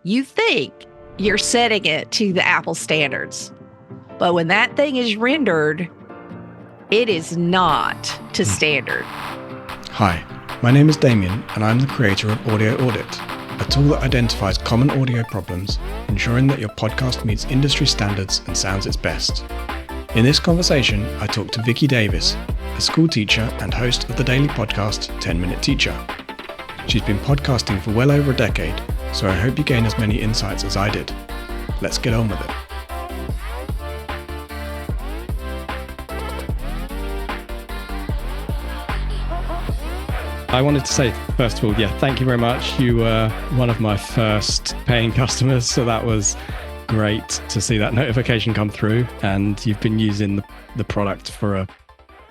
You think you're setting it to the Apple standards, but when that thing is rendered, it is not to standard. Hi, my name is Damien and I'm the creator of Audio Audit, a tool that identifies common audio problems, ensuring that your podcast meets industry standards and sounds its best. In this conversation, I talk to Vicki Davis, a school teacher and host of the daily podcast 10 Minute Teacher. She's been podcasting for well over a decade, so I hope you gain as many insights as I did. Let's get on with it. I wanted to say, first of all, thank you very much. You were one of my first paying customers, so that was great to see that notification come through. And you've been using the product for a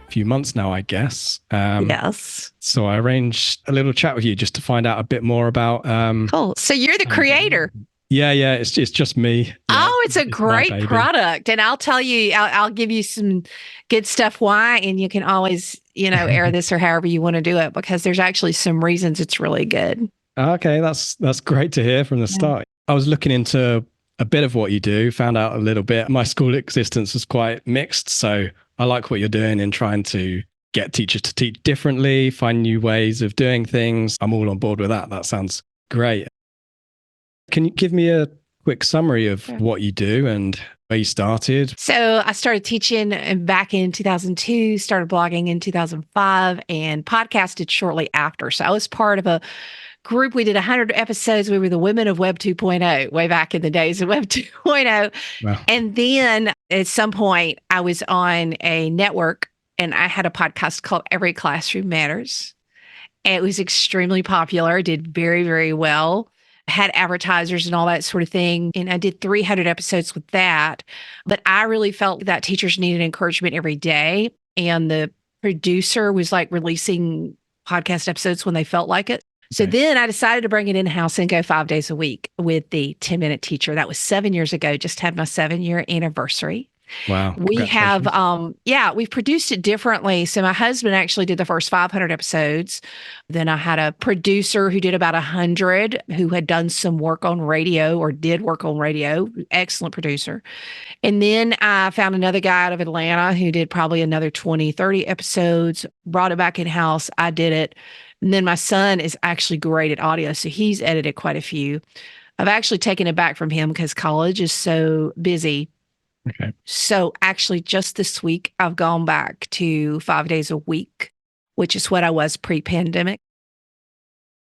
few months now, I guess. Yes. So I arranged a little chat with you just to find out a bit more about... Cool. So you're the creator. Yeah, it's just me. It's a great product. And I'll tell you, I'll give you some good stuff why, and you can always, air this or however you want to do it, because there's actually some reasons it's really good. Okay, that's great to hear from the start. I was looking into a bit of what you do, found out a little bit. My school existence was quite mixed, so I like what you're doing in trying to get teachers to teach differently, find new ways of doing things. I'm all on board with that. That sounds great. Can you give me a quick summary of what you do and where you started? So I started teaching back in 2002, started blogging in 2005, and podcasted shortly after. So I was part of a group. We did 100 episodes. We were the women of Web 2.0, way back in the days of Web 2.0. Wow. And then at some point, I was on a network, and I had a podcast called Every Classroom Matters. And it was extremely popular, did very, very well. Had advertisers and all that sort of thing. And I did 300 episodes with that. But I really felt that teachers needed encouragement every day. And the producer was like releasing podcast episodes when they felt like it. So then I decided to bring it in-house and go 5 days a week with the 10 Minute Teacher. That was 7 years ago, just had my 7-year anniversary. Wow. We have, we've produced it differently. So my husband actually did the first 500 episodes. Then I had a producer who did about 100, who had done some work on radio or did work on radio. Excellent producer. And then I found another guy out of Atlanta who did probably another 20, 30 episodes, brought it back in-house. I did it. And then my son is actually great at audio, so he's edited quite a few. I've actually taken it back from him because college is so busy. Okay. So actually just this week, I've gone back to 5 days a week, which is what I was pre-pandemic.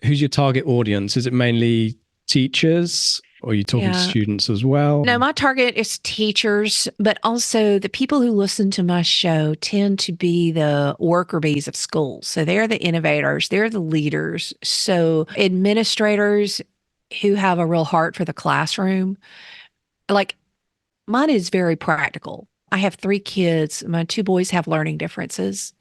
Who's your target audience? Is it mainly teachers, or are you talking to students as well? No, my target is teachers, but also the people who listen to my show tend to be the worker bees of schools. So they're the innovators, they're the leaders. So administrators who have a real heart for the classroom, like mine is very practical. I have 3 kids. My 2 boys have learning differences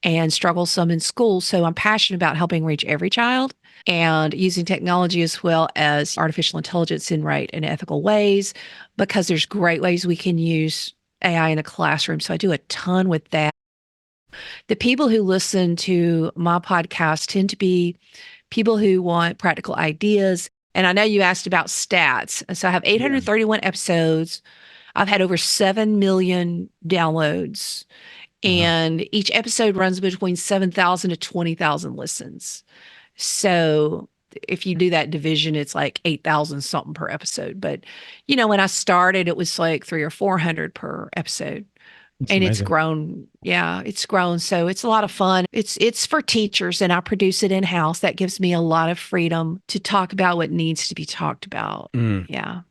and struggle some in school. So I'm passionate about helping reach every child and using technology as well as artificial intelligence in right and ethical ways, because there's great ways we can use AI in the classroom. So I do a ton with that. The people who listen to my podcast tend to be people who want practical ideas. And I know you asked about stats. So I have 831 episodes. I've had over 7 million downloads, and each episode runs between 7,000 to 20,000 listens. So if you do that division, it's like 8,000 something per episode. But, when I started, it was like 300 or 400 per episode. That's and amazing. It's grown. Yeah, it's grown. So it's a lot of fun. It's for teachers, and I produce it in-house. That gives me a lot of freedom to talk about what needs to be talked about. Yeah.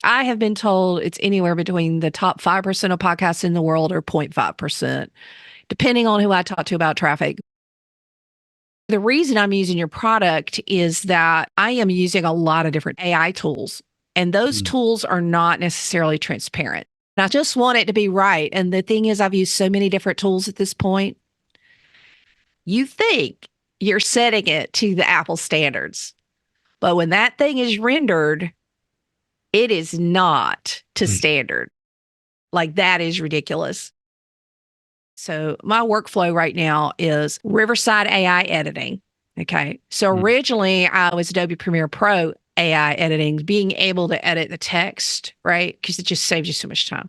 I have been told it's anywhere between the top 5% of podcasts in the world or 0.5%, depending on who I talk to about traffic. The reason I'm using your product is that I am using a lot of different AI tools, and those tools are not necessarily transparent. And I just want it to be right. And the thing is, I've used so many different tools at this point. You think you're setting it to the Apple standards, but when that thing is rendered, it is not to standard. Like, that is ridiculous. So my workflow right now is Riverside AI editing. Okay. So originally I was Adobe Premiere Pro, AI editing, being able to edit the text, right? Because it just saves you so much time.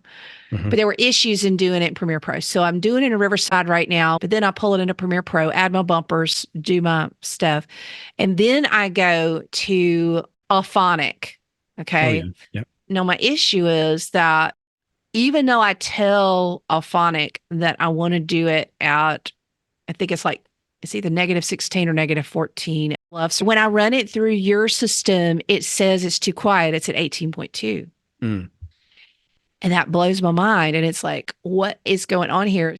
Mhm. But there were issues in doing it in Premiere Pro. So I'm doing it in Riverside right now, but then I pull it into Premiere Pro, add my bumpers, do my stuff. And then I go to Alphonic. Oh, Okay. yeah. Yeah. Now, my issue is that even though I tell Alphonic that I want to do it at, I think it's like, it's either -16 or -14 left. So when I run it through your system, it says it's too quiet. It's at 18.2. Mm. And that blows my mind. And it's like, what is going on here?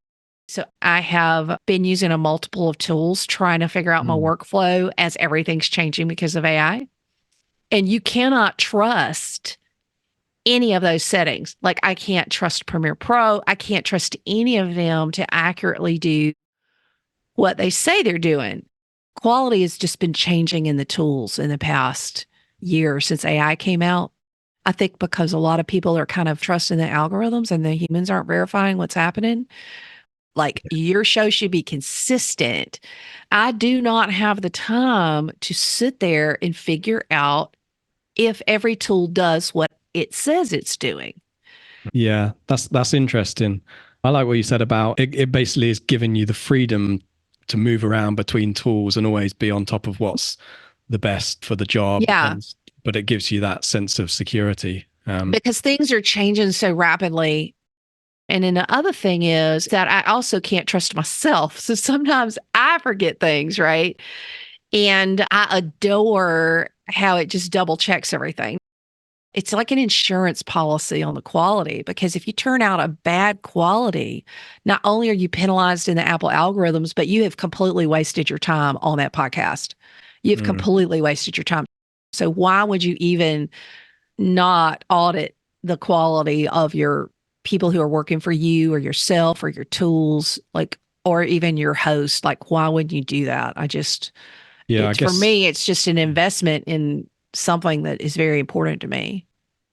So I have been using a multiple of tools trying to figure out my Mm. workflow as everything's changing because of AI. And you cannot trust any of those settings. Like I can't trust Premiere Pro. I can't trust any of them to accurately do what they say they're doing. Quality has just been changing in the tools in the past year since AI came out. I think because a lot of people are kind of trusting the algorithms and the humans aren't verifying what's happening. Like your show should be consistent. I do not have the time to sit there and figure out if every tool does what it says it's doing. Yeah, that's interesting. I like what you said about it basically is giving you the freedom to move around between tools and always be on top of what's the best for the job. Yeah. But it gives you that sense of security. Because things are changing so rapidly. And then the other thing is that I also can't trust myself. So sometimes I forget things, right? And I adore how it just double checks everything. It's like an insurance policy on the quality because if you turn out a bad quality, not only are you penalized in the Apple algorithms, but you have completely wasted your time on that podcast. You've completely wasted your time. So why would you even not audit the quality of your people who are working for you or yourself or your tools, like, or even your host? Like, why would you do that? I guess for me, it's just an investment in something that is very important to me.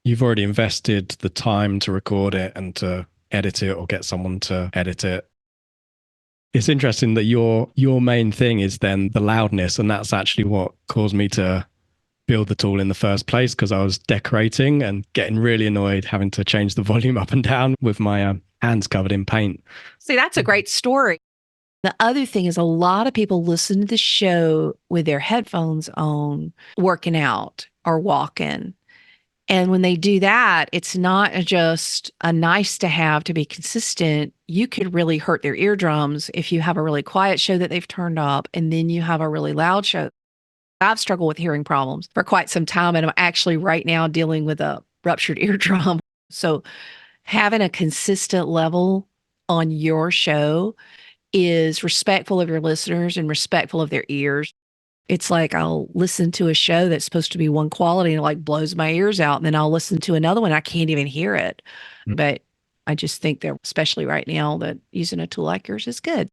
You've already invested the time to record it and to edit it or get someone to edit it. It's interesting that your main thing is then the loudness, and that's actually what caused me to build the tool in the first place because I was decorating and getting really annoyed having to change the volume up and down with my hands covered in paint. See, that's a great story. The other thing is a lot of people listen to the show with their headphones on, working out or walking. And when they do that, it's not just a nice to have to be consistent. You could really hurt their eardrums if you have a really quiet show that they've turned up and then you have a really loud show. I've struggled with hearing problems for quite some time, and I'm actually right now dealing with a ruptured eardrum. So having a consistent level on your show is respectful of your listeners and respectful of their ears. It's like I'll listen to a show that's supposed to be one quality and it like blows my ears out. And then I'll listen to another one. I can't even hear it. But I just think that, especially right now, that using a tool like yours is good.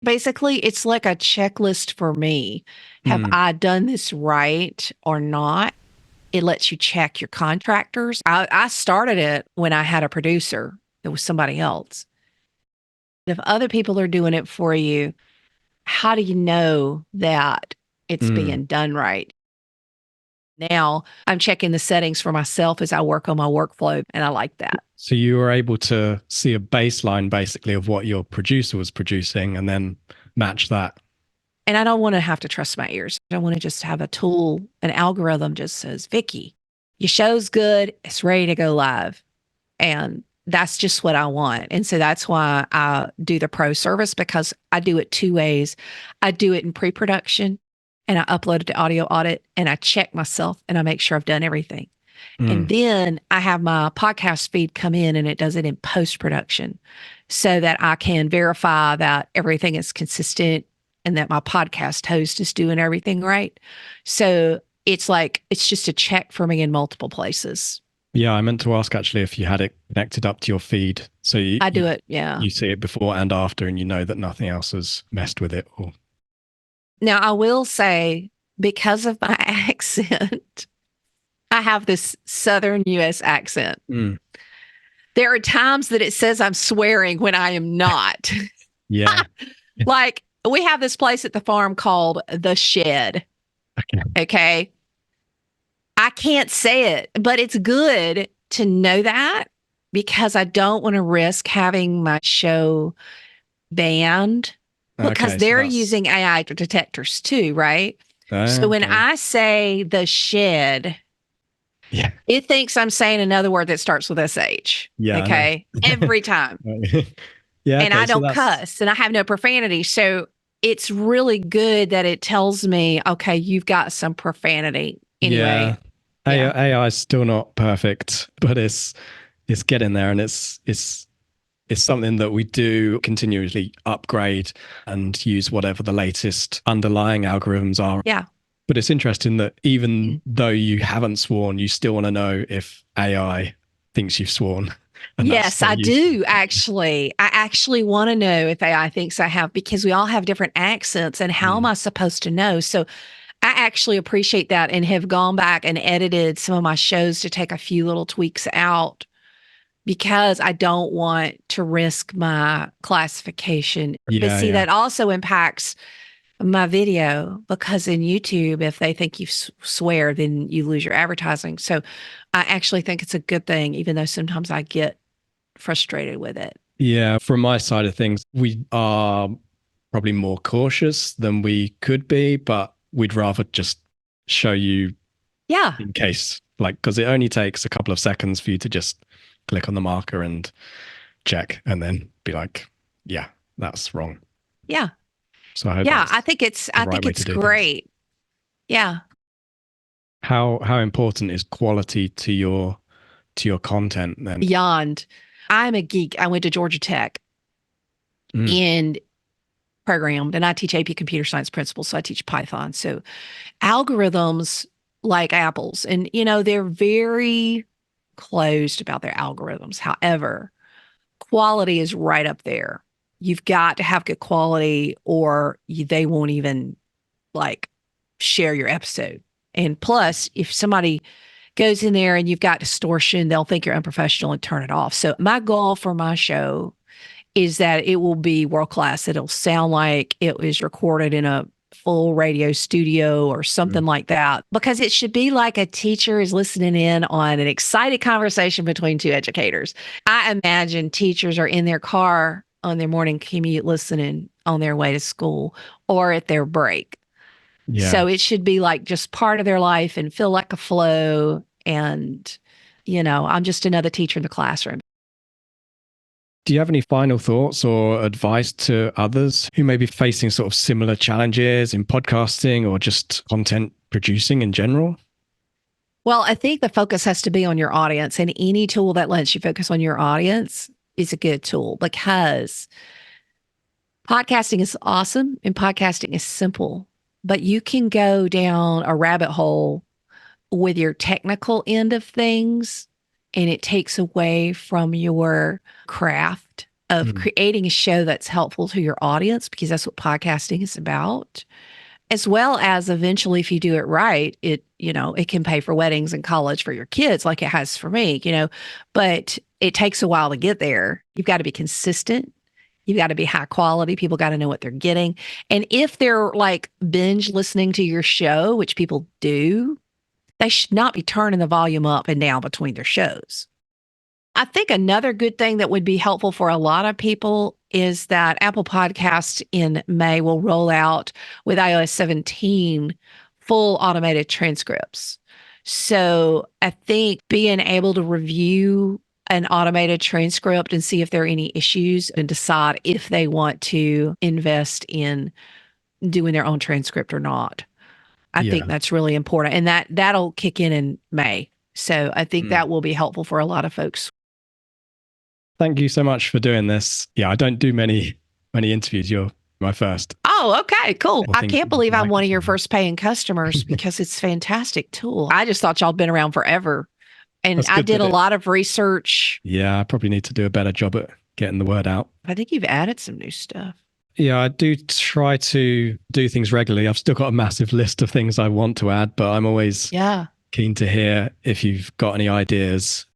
Basically, it's like a checklist for me. Have I done this right or not? It lets you check your contractors. I started it when I had a producer. It was somebody else. If other people are doing it for you, how do you know that it's being done right? Now I'm checking the settings for myself as I work on my workflow, and I like that. So you were able to see a baseline basically of what your producer was producing and then match that. And I don't want to have to trust my ears. I want to just have a tool, an algorithm just says, Vicki, your show's good. It's ready to go live. And that's just what I want. And so that's why I do the pro service, because I do it two ways. I do it in pre-production and I upload it to Audio Audit and I check myself and I make sure I've done everything. And then I have my podcast feed come in and it does it in post-production so that I can verify that everything is consistent and that my podcast host is doing everything right. So it's like, it's just a check for me in multiple places. Yeah, I meant to ask actually if you had it connected up to your feed. So I do it, yeah. You see it before and after and you know that nothing else has messed with it. Or... Now, I will say, because of my accent, I have this Southern U.S. accent. There are times that it says I'm swearing when I am not. Yeah. Like, we have this place at the farm called The Shed. Okay. I can't say it, but it's good to know that because I don't want to risk having my show banned because Okay, so they're that's using AI detectors too, right? So when okay. I say the shed, Yeah, it thinks I'm saying another word that starts with SH. yeah, I know. Okay. Every time. Yeah, And okay, I so don't that's cuss and I have no profanity. So it's really good that it tells me, okay, you've got some profanity. yeah. Anyway, yeah. AI is still not perfect, but it's getting there, and it's something that we do continuously upgrade and use whatever the latest underlying algorithms are. Yeah. But it's interesting that even though you haven't sworn, you still want to know if AI thinks you've sworn. And that's Yes, still I useful. do actually. I actually want to know if AI thinks I have because we all have different accents and how am Mm. I supposed to know? So I actually appreciate that and have gone back and edited some of my shows to take a few little tweaks out because I don't want to risk my classification. But Yeah, see, yeah. that also impacts my video because in YouTube, if they think you swear, then you lose your advertising. So I actually think it's a good thing, even though sometimes I get frustrated with it. Yeah, from my side of things, we are probably more cautious than we could be, but we'd rather just show you Yeah. in case, like, because it only takes a couple of seconds for you to just click on the marker and check and then be like, yeah, that's wrong. Yeah. So I hope Yeah. that's the I right think way to it's do things. great. Yeah. How important is quality to your content then? Beyond. I'm a geek. I went to Georgia Tech Mm, and programmed, and I teach AP computer science principles. So I teach Python. So algorithms like apples, and they're very closed about their algorithms. However, quality is right up there. You've got to have good quality, or they won't even like share your episode. And plus, if somebody goes in there and you've got distortion, they'll think you're unprofessional and turn it off. So my goal for my show is that it will be world class. It'll sound like it was recorded in a full radio studio or something mm. like that, because it should be like a teacher is listening in on an excited conversation between two educators. I imagine teachers are in their car on their morning commute listening on their way to school or at their break. Yeah. So it should be like just part of their life and feel like a flow. And, I'm just another teacher in the classroom. Do you have any final thoughts or advice to others who may be facing sort of similar challenges in podcasting or just content producing in general? Well, I think the focus has to be on your audience, and any tool that lets you focus on your audience is a good tool because podcasting is awesome and podcasting is simple, but you can go down a rabbit hole with your technical end of things, and it takes away from your craft of Mm. creating a show that's helpful to your audience, because that's what podcasting is about. As well as eventually, if you do it right, it can pay for weddings and college for your kids like it has for me, but it takes a while to get there. You've got to be consistent. You've got to be high quality. People got to know what they're getting. And if they're like binge listening to your show, which people do, they should not be turning the volume up and down between their shows. I think another good thing that would be helpful for a lot of people is that Apple Podcasts in May will roll out with iOS 17 full automated transcripts. So I think being able to review an automated transcript and see if there are any issues and decide if they want to invest in doing their own transcript or not. I think Yeah. that's really important. And that'll kick in May. So I think Mm. that will be helpful for a lot of folks. Thank you so much for doing this. Yeah, I don't do many interviews. You're my first. Oh, okay, cool. Or I things can't believe I'm like one this of your one. first paying customers because it's a fantastic tool. I just thought y'all been around forever. And That's I good did that a it. lot of research. Yeah, I probably need to do a better job at getting the word out. I think you've added some new stuff. Yeah, I do try to do things regularly. I've still got a massive list of things I want to add, but I'm always Yeah. keen to hear if you've got any ideas.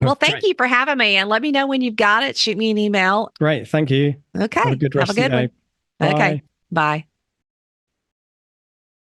Well, thank Great. you for having me. And let me know when you've got it. Shoot me an email. Great. Thank you. Okay. Have a good Have rest a of your good one. day. Bye. Okay. Bye.